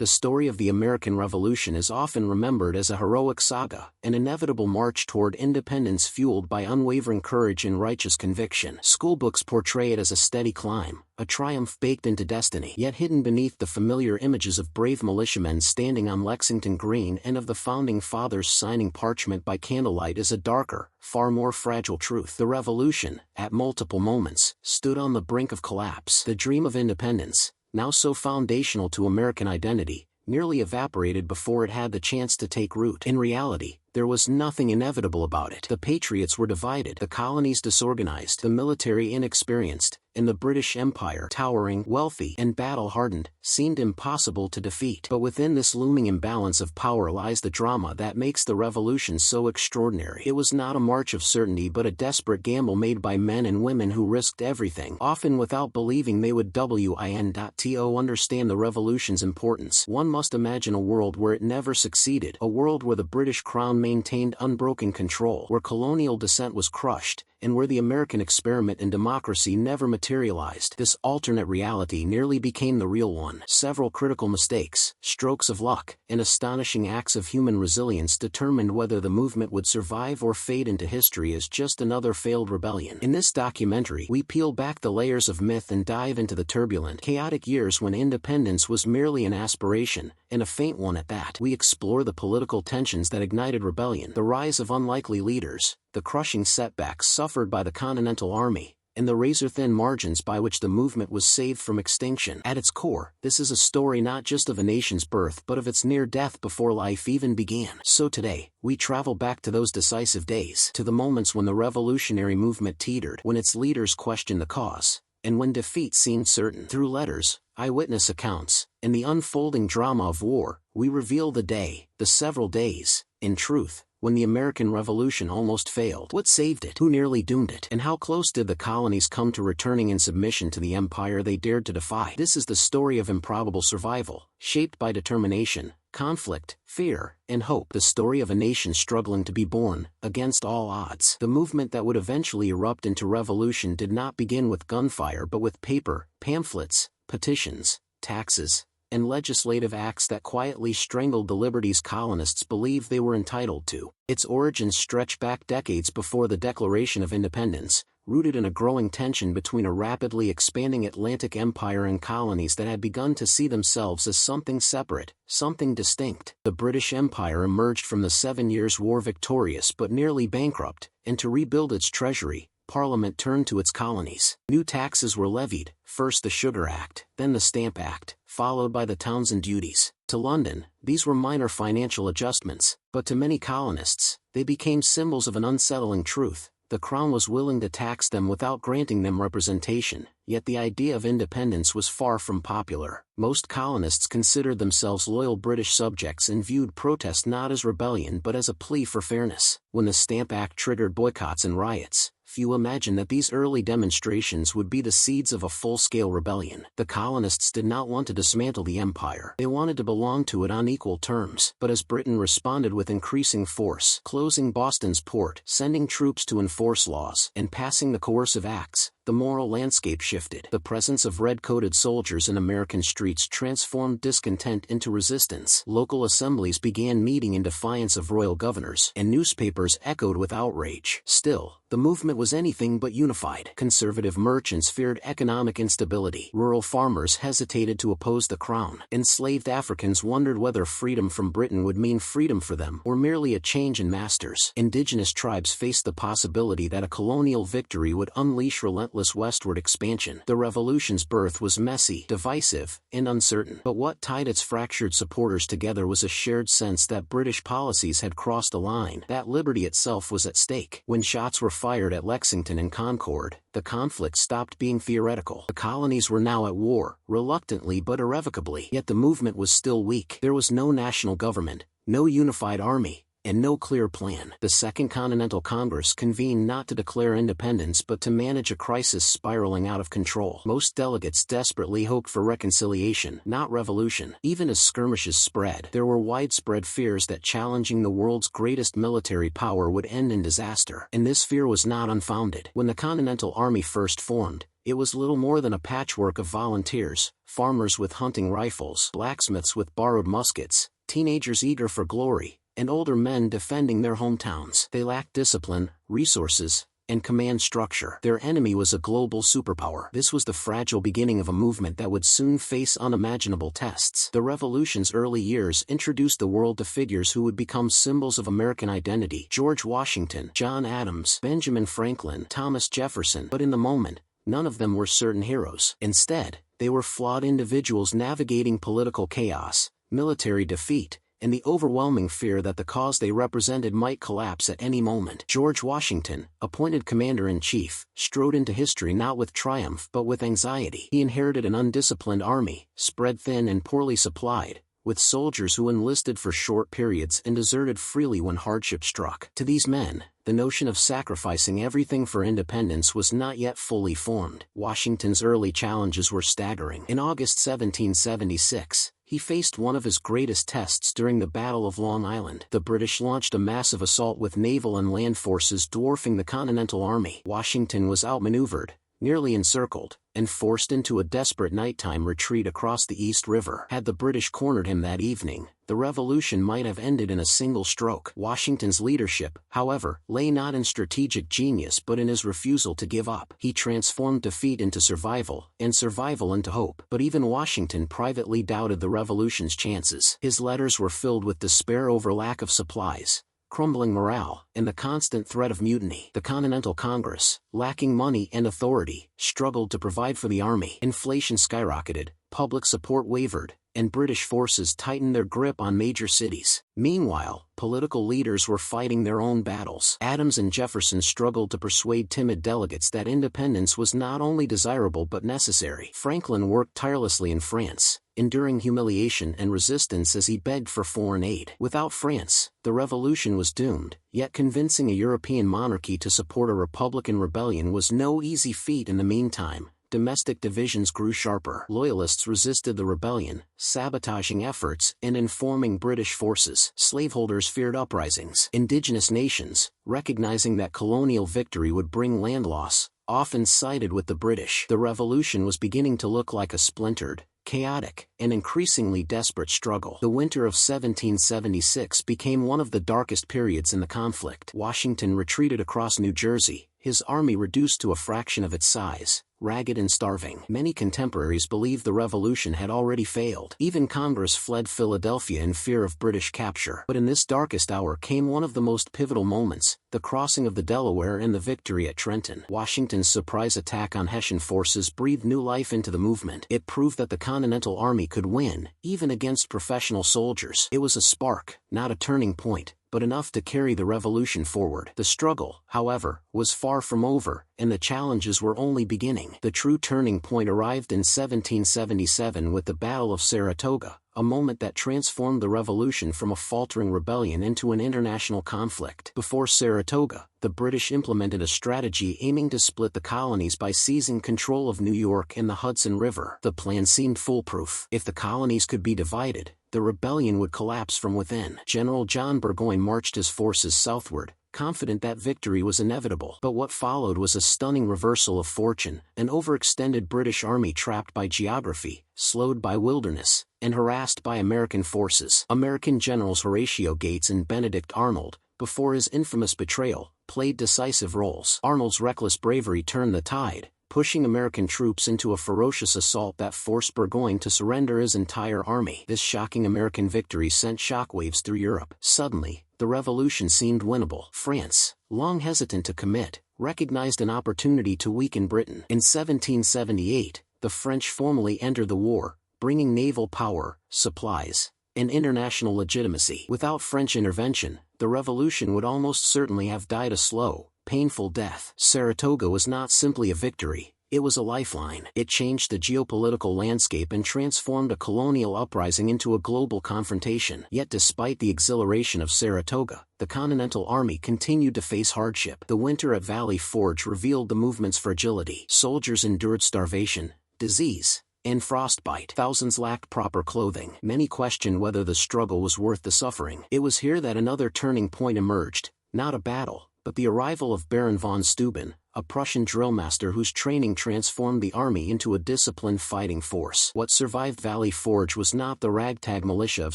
The story of the American Revolution is often remembered as a heroic saga, an inevitable march toward independence fueled by unwavering courage and righteous conviction. Schoolbooks portray it as a steady climb, a triumph baked into destiny. Yet hidden beneath the familiar images of brave militiamen standing on Lexington Green and of the Founding Fathers signing parchment by candlelight is a darker, far more fragile truth. The Revolution, at multiple moments, stood on the brink of collapse. The dream of independence, now so foundational to American identity, nearly evaporated before it had the chance to take root. In reality, there was nothing inevitable about it. The Patriots were divided, the colonies disorganized, the military inexperienced, and the British Empire, towering, wealthy, and battle-hardened, seemed impossible to defeat. But within this looming imbalance of power lies the drama that makes the Revolution so extraordinary. It was not a march of certainty but a desperate gamble made by men and women who risked everything, often without believing they would to understand the Revolution's importance. One must imagine a world where it never succeeded, a world where the British Crown maintained unbroken control, where colonial dissent was crushed, and where the American experiment in democracy never materialized. This alternate reality nearly became the real one. Several critical mistakes, strokes of luck, and astonishing acts of human resilience determined whether the movement would survive or fade into history as just another failed rebellion. In this documentary, we peel back the layers of myth and dive into the turbulent, chaotic years when independence was merely an aspiration, and a faint one at that. We explore the political tensions that ignited rebellion, the rise of unlikely leaders, the crushing setbacks suffered by the Continental Army, and the razor-thin margins by which the movement was saved from extinction. At its core, this is a story not just of a nation's birth but of its near death before life even began. So today, we travel back to those decisive days, to the moments when the revolutionary movement teetered, when its leaders questioned the cause, and when defeat seemed certain. Through letters, eyewitness accounts, and the unfolding drama of war, we reveal the day, the several days, in truth, when the American Revolution almost failed. What saved it? Who nearly doomed it? And how close did the colonies come to returning in submission to the empire they dared to defy? This is the story of improbable survival, shaped by determination, conflict, fear, and hope. The story of a nation struggling to be born, against all odds. The movement that would eventually erupt into revolution did not begin with gunfire but with paper, pamphlets, petitions, taxes, and legislative acts that quietly strangled the liberties colonists believed they were entitled to. Its origins stretch back decades before the Declaration of Independence, rooted in a growing tension between a rapidly expanding Atlantic empire and colonies that had begun to see themselves as something separate, something distinct. The British Empire emerged from the 7 Years' War victorious but nearly bankrupt, and to rebuild its treasury, Parliament turned to its colonies. New taxes were levied, first the Sugar Act, then the Stamp Act, followed by the Townshend duties. To London, these were minor financial adjustments, but to many colonists, they became symbols of an unsettling truth. The Crown was willing to tax them without granting them representation, yet the idea of independence was far from popular. Most colonists considered themselves loyal British subjects and viewed protest not as rebellion but as a plea for fairness. When the Stamp Act triggered boycotts and riots, few imagined that these early demonstrations would be the seeds of a full-scale rebellion. The colonists did not want to dismantle the empire. They wanted to belong to it on equal terms. But as Britain responded with increasing force, closing Boston's port, sending troops to enforce laws, and passing the coercive acts, the moral landscape shifted. The presence of red-coated soldiers in American streets transformed discontent into resistance. Local assemblies began meeting in defiance of royal governors, and newspapers echoed with outrage. Still, the movement was anything but unified. Conservative merchants feared economic instability. Rural farmers hesitated to oppose the crown. Enslaved Africans wondered whether freedom from Britain would mean freedom for them or merely a change in masters. Indigenous tribes faced the possibility that a colonial victory would unleash relentless westward expansion. The Revolution's birth was messy, divisive, and uncertain. But what tied its fractured supporters together was a shared sense that British policies had crossed a line, that liberty itself was at stake. When shots were fired at Lexington and Concord, the conflict stopped being theoretical. The colonies were now at war, reluctantly but irrevocably. Yet the movement was still weak. There was no national government, no unified army, and no clear plan. The Second Continental Congress convened not to declare independence but to manage a crisis spiraling out of control. Most delegates desperately hoped for reconciliation, not revolution. Even as skirmishes spread, there were widespread fears that challenging the world's greatest military power would end in disaster. And this fear was not unfounded. When the Continental Army first formed, it was little more than a patchwork of volunteers, farmers with hunting rifles, blacksmiths with borrowed muskets, teenagers eager for glory, and older men defending their hometowns. They lacked discipline, resources, and command structure. Their enemy was a global superpower. This was the fragile beginning of a movement that would soon face unimaginable tests. The revolution's early years introduced the world to figures who would become symbols of American identity: George Washington, John Adams, Benjamin Franklin, Thomas Jefferson. But in the moment, none of them were certain heroes. Instead, they were flawed individuals navigating political chaos, military defeat, and the overwhelming fear that the cause they represented might collapse at any moment. George Washington, appointed commander-in-chief, strode into history not with triumph but with anxiety. He inherited an undisciplined army, spread thin and poorly supplied, with soldiers who enlisted for short periods and deserted freely when hardship struck. To these men, the notion of sacrificing everything for independence was not yet fully formed. Washington's early challenges were staggering. In August 1776, he faced one of his greatest tests during the Battle of Long Island. The British launched a massive assault with naval and land forces dwarfing the Continental Army. Washington was outmaneuvered, nearly encircled, and forced into a desperate nighttime retreat across the East River. Had the British cornered him that evening, the revolution might have ended in a single stroke. Washington's leadership, however, lay not in strategic genius but in his refusal to give up. He transformed defeat into survival, and survival into hope. But even Washington privately doubted the revolution's chances. His letters were filled with despair over lack of supplies, crumbling morale, and the constant threat of mutiny. The Continental Congress, lacking money and authority, struggled to provide for the army. Inflation skyrocketed, public support wavered, and British forces tightened their grip on major cities. Meanwhile, political leaders were fighting their own battles. Adams and Jefferson struggled to persuade timid delegates that independence was not only desirable but necessary. Franklin worked tirelessly in France, enduring humiliation and resistance as he begged for foreign aid. Without France, the revolution was doomed, yet convincing a European monarchy to support a Republican rebellion was no easy feat. In the meantime, domestic divisions grew sharper. Loyalists resisted the rebellion, sabotaging efforts and informing British forces. Slaveholders feared uprisings. Indigenous nations, recognizing that colonial victory would bring land loss, often sided with the British. The revolution was beginning to look like a splintered, chaotic, and increasingly desperate struggle. The winter of 1776 became one of the darkest periods in the conflict. Washington retreated across New Jersey, his army reduced to a fraction of its size, ragged and starving. Many contemporaries believed the revolution had already failed. Even Congress fled Philadelphia in fear of British capture. But in this darkest hour came one of the most pivotal moments: the crossing of the Delaware and the victory at Trenton. Washington's surprise attack on Hessian forces breathed new life into the movement. It proved that the Continental Army could win, even against professional soldiers. It was a spark, not a turning point, but enough to carry the revolution forward. The struggle, however, was far from over, and the challenges were only beginning. The true turning point arrived in 1777 with the Battle of Saratoga, a moment that transformed the revolution from a faltering rebellion into an international conflict. Before Saratoga, the British implemented a strategy aiming to split the colonies by seizing control of New York and the Hudson River. The plan seemed foolproof. If the colonies could be divided, the rebellion would collapse from within. General John Burgoyne marched his forces southward, confident that victory was inevitable. But what followed was a stunning reversal of fortune: an overextended British army trapped by geography, slowed by wilderness, and harassed by American forces. American generals Horatio Gates and Benedict Arnold, before his infamous betrayal, played decisive roles. Arnold's reckless bravery turned the tide, pushing American troops into a ferocious assault that forced Burgoyne to surrender his entire army. This shocking American victory sent shockwaves through Europe. Suddenly, the revolution seemed winnable. France, long hesitant to commit, recognized an opportunity to weaken Britain. In 1778, the French formally entered the war, bringing naval power, supplies, and international legitimacy. Without French intervention, the revolution would almost certainly have died a slow, painful death. Saratoga was not simply a victory, It was a lifeline. It changed the geopolitical landscape and transformed a colonial uprising into a global confrontation. Yet despite the exhilaration of Saratoga, the Continental Army continued to face hardship. The winter at Valley Forge revealed the movement's fragility. Soldiers endured starvation, disease, and frostbite. Thousands lacked proper clothing. Many questioned whether the struggle was worth the suffering. It was here that another turning point emerged, not a battle, but the arrival of Baron von Steuben, a Prussian drillmaster whose training transformed the army into a disciplined fighting force. What survived Valley Forge was not the ragtag militia of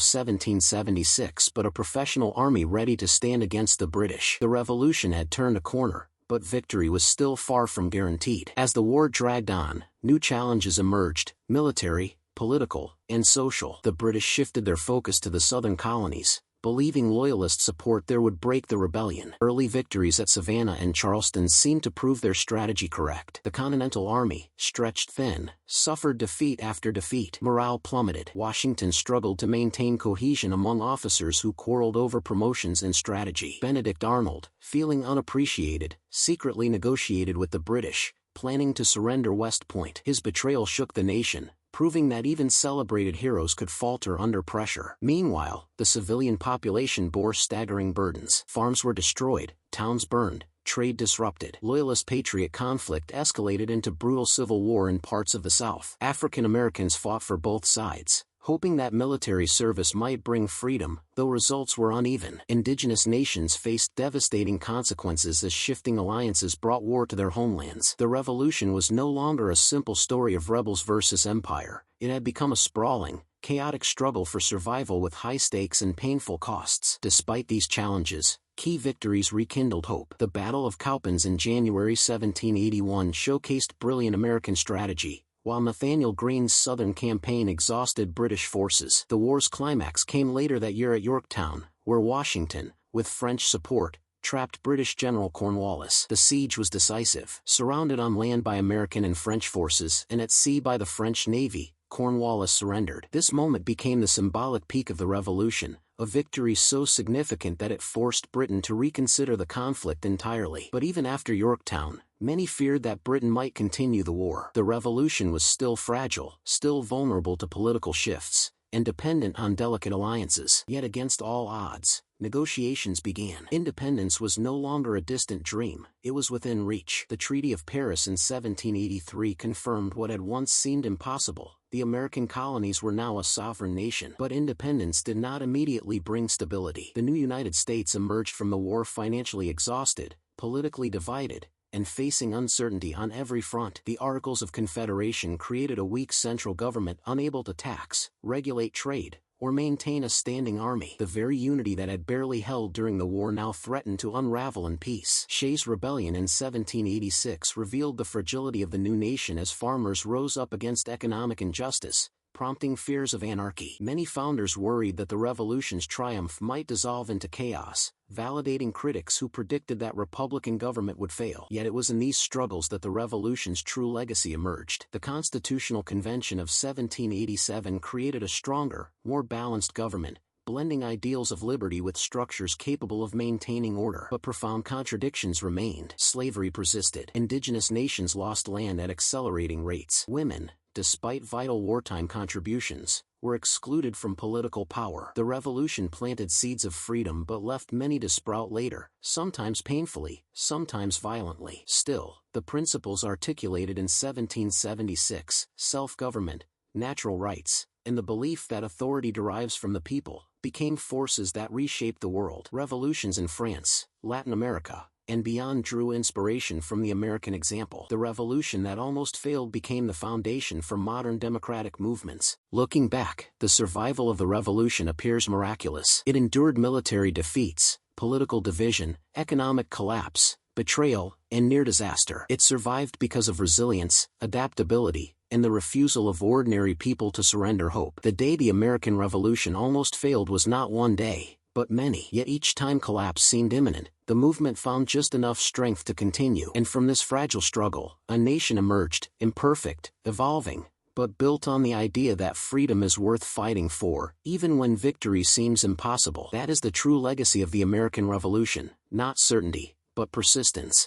1776 but a professional army ready to stand against the British. The revolution had turned a corner, but victory was still far from guaranteed. As the war dragged on, new challenges emerged: military, political, and social. The British shifted their focus to the southern colonies, believing Loyalist support there would break the rebellion. Early victories at Savannah and Charleston seemed to prove their strategy correct. The Continental Army, stretched thin, suffered defeat after defeat. Morale plummeted. Washington struggled to maintain cohesion among officers who quarreled over promotions and strategy. Benedict Arnold, feeling unappreciated, secretly negotiated with the British, planning to surrender West Point. His betrayal shook the nation, proving that even celebrated heroes could falter under pressure. Meanwhile, the civilian population bore staggering burdens. Farms were destroyed, towns burned, trade disrupted. Loyalist-patriot conflict escalated into brutal civil war in parts of the South. African Americans fought for both sides, hoping that military service might bring freedom, though results were uneven. Indigenous nations faced devastating consequences as shifting alliances brought war to their homelands. The revolution was no longer a simple story of rebels versus empire. It had become a sprawling, chaotic struggle for survival with high stakes and painful costs. Despite these challenges, key victories rekindled hope. The Battle of Cowpens in January 1781 showcased brilliant American strategy, while Nathaniel Greene's Southern campaign exhausted British forces. The war's climax came later that year at Yorktown, where Washington, with French support, trapped British General Cornwallis. The siege was decisive. Surrounded on land by American and French forces and at sea by the French Navy, Cornwallis surrendered. This moment became the symbolic peak of the revolution, a victory so significant that it forced Britain to reconsider the conflict entirely. But even after Yorktown, many feared that Britain might continue the war. The revolution was still fragile, still vulnerable to political shifts, and dependent on delicate alliances. Yet against all odds, negotiations began. Independence was no longer a distant dream, it was within reach. The Treaty of Paris in 1783 confirmed what had once seemed impossible. The American colonies were now a sovereign nation. But independence did not immediately bring stability. The new United States emerged from the war financially exhausted, politically divided, and facing uncertainty on every front. The Articles of Confederation created a weak central government unable to tax, regulate trade, or maintain a standing army. The very unity that had barely held during the war now threatened to unravel in peace. Shays' Rebellion in 1786 revealed the fragility of the new nation as farmers rose up against economic injustice, prompting fears of anarchy. Many founders worried that the revolution's triumph might dissolve into chaos, validating critics who predicted that Republican government would fail. Yet it was in these struggles that the revolution's true legacy emerged. The Constitutional Convention of 1787 created a stronger, more balanced government, blending ideals of liberty with structures capable of maintaining order. But profound contradictions remained. Slavery persisted. Indigenous nations lost land at accelerating rates. Women, despite vital wartime contributions, were excluded from political power. The revolution planted seeds of freedom but left many to sprout later, sometimes painfully, sometimes violently. Still, the principles articulated in 1776, self-government, natural rights, and the belief that authority derives from the people, became forces that reshaped the world. Revolutions in France, Latin America, and beyond drew inspiration from the American example. The revolution that almost failed became the foundation for modern democratic movements. Looking back, the survival of the revolution appears miraculous. It endured military defeats, political division, economic collapse, betrayal, and near disaster. It survived because of resilience, adaptability, and the refusal of ordinary people to surrender hope. The day the American Revolution almost failed was not one day, but many. Yet each time collapse seemed imminent, the movement found just enough strength to continue. And from this fragile struggle, a nation emerged, imperfect, evolving, but built on the idea that freedom is worth fighting for, even when victory seems impossible. That is the true legacy of the American Revolution, not certainty, but persistence.